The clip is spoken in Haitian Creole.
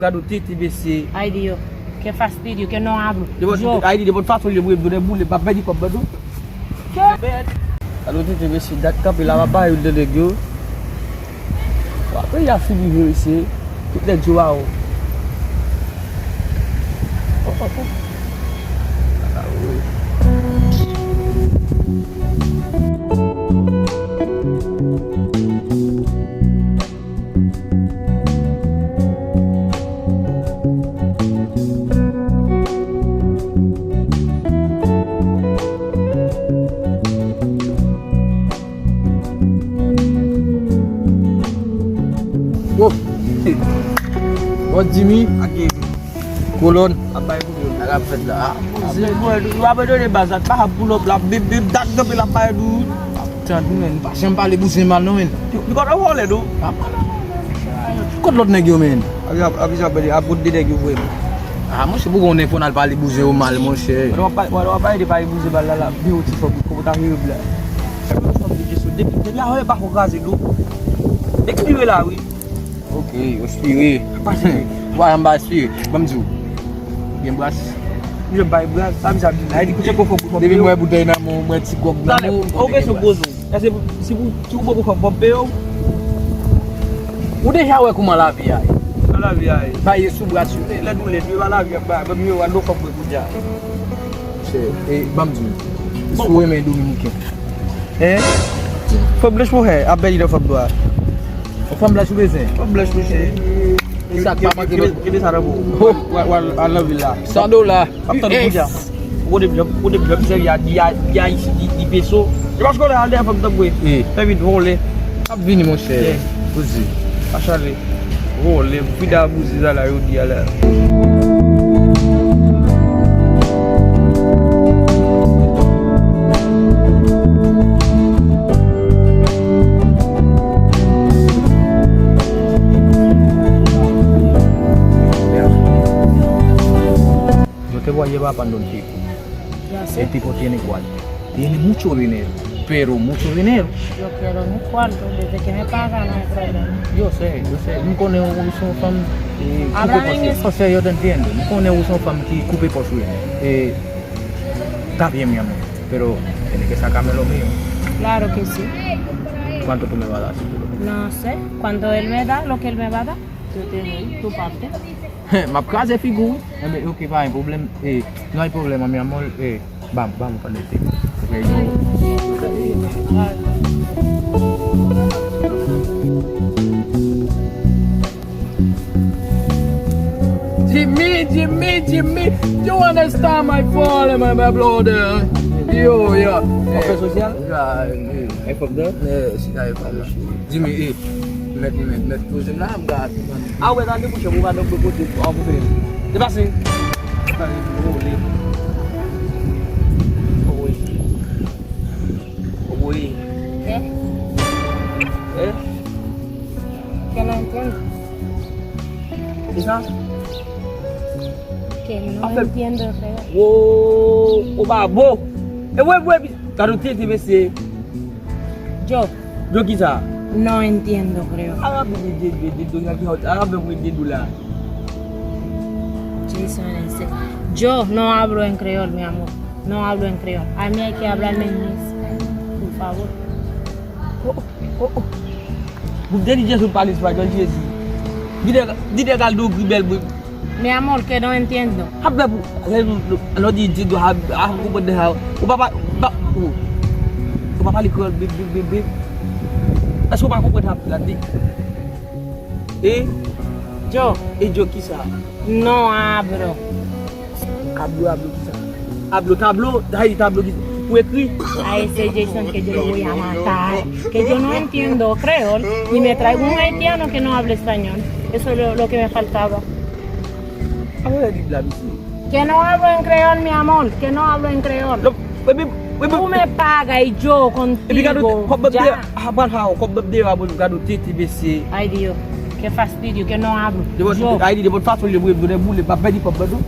Gado titi besi. Ay Dios, qué fastidio, que no hablo. Aí depois faço o livro do bule papel de cobre do. Gado titi besi dat cap il a pas eu de lego. Après il a fini ici. Tout les jours. What Jimmy? Aqui. Kolon. Apa itu? Agak beda. Apa itu bahasa tak pulau belak bib dak ke belak apa itu? Jangan men, pas yang paling busi mana men? Di kota boleh tu. Kau lot negio men? Habis apa dia? Abud di lagi gue. Ah, mo sibu kung nepon al paling busi o mal mo siya. Walau apa di pagi busi balala beautiful kau tak hiu bela. Sebab di sudah dia lah oleh bahu gazi tu. Dek dia lah wi. Okay, o spiri. Apa sih? Wah, ang ba spiri? Bamzu. Game buas. Dia baik belas. Habis di kucing kau Devi mo budaya na mo, mo sikog na mo. Okay, so gozo. Kasi sibu cuba ko Pompeo. Udah siya ko malabi ay. Malabi ay. Ba yesu buat su. La dule di malabi ba ba mi wa lo ko buja. Bamzu. Suwe me Dominique. Fabulous mo he, abel di fabulous. O fambla su beze. Fabulous mo he. Isak papa kini sarabu. Wal alhamdulillah. $100. After buja. Udah bisa ya dia di peso. Terus kau dah ada apa gue? Tapi boleh. Abvini mo siya. Uzi. Achale. Boleh. Vida buzi zala yo dia la. Te voy a llevar para un tipo. Ya sé, El tipo tiene cuarto. Tiene mucho dinero, pero mucho dinero. yo quiero mi cuarto, desde que me pagan no hay problema. Yo sé. Nunca ne uso fam Háblame en eso. O sea, yo te entiendo. Nunca ne uso fam que cupe por su está bien, mi amor, pero tienes que sacarme lo mío. Claro que sí. ¿Cuánto tú me vas a dar? Si tú lo No sé, cuando él me da lo que él me va a dar, yo te doy tu parte. Ma casa è figura. Ok, vai, problem, no hay problema, mi amor. Vamos para el tipo. Okay, Jimmy, you understand my problem, my brother? Yo, yeah. Oke sosial? Hai fabda? Hai fabda. Jimmy, met tuzen lah enggak. Awe tadi punya bukan dong begitu. Aku tuh. Coba sih. Boleh. Oye. ¿Qué? Que no entiendo. Bisa? Que no Apa? entiendo, Reo. Wo, babo. We karo tete besi. Yo Do kita. no entiendo, creo. Aga di dunia ki hot. Aga be di dula. Jason, en serio. Yo no hablo en creol, mi amor. No hablo en creol. A mí hay que hablarme en español, por favor. Bu jadi jesu palis español jesi. Dide gal do gibel bu. Mi amor, que no entiendo. Habba bu. Lo di do hab ko bode ha. O papa likol bib. Aso ba ko bode ha landi. Yo Jo kisa. no hablo. Hablo kisa. Tablo, hay tablo kisa. Fu écrit. A ese Jason que yo lo voy a matar. Que yo no entiendo creol y me traigo un haitiano que no habla español. Eso es lo que me faltaba. Ahora di la misi. Que no hablo en creol, mi amor. Que no hablo en creol. Tú me pagas y yo contigo. Ya. Ay Dios, qué fastidio, que no hablo. Yo. Aí depois faço o livro do bule papel de cobre do.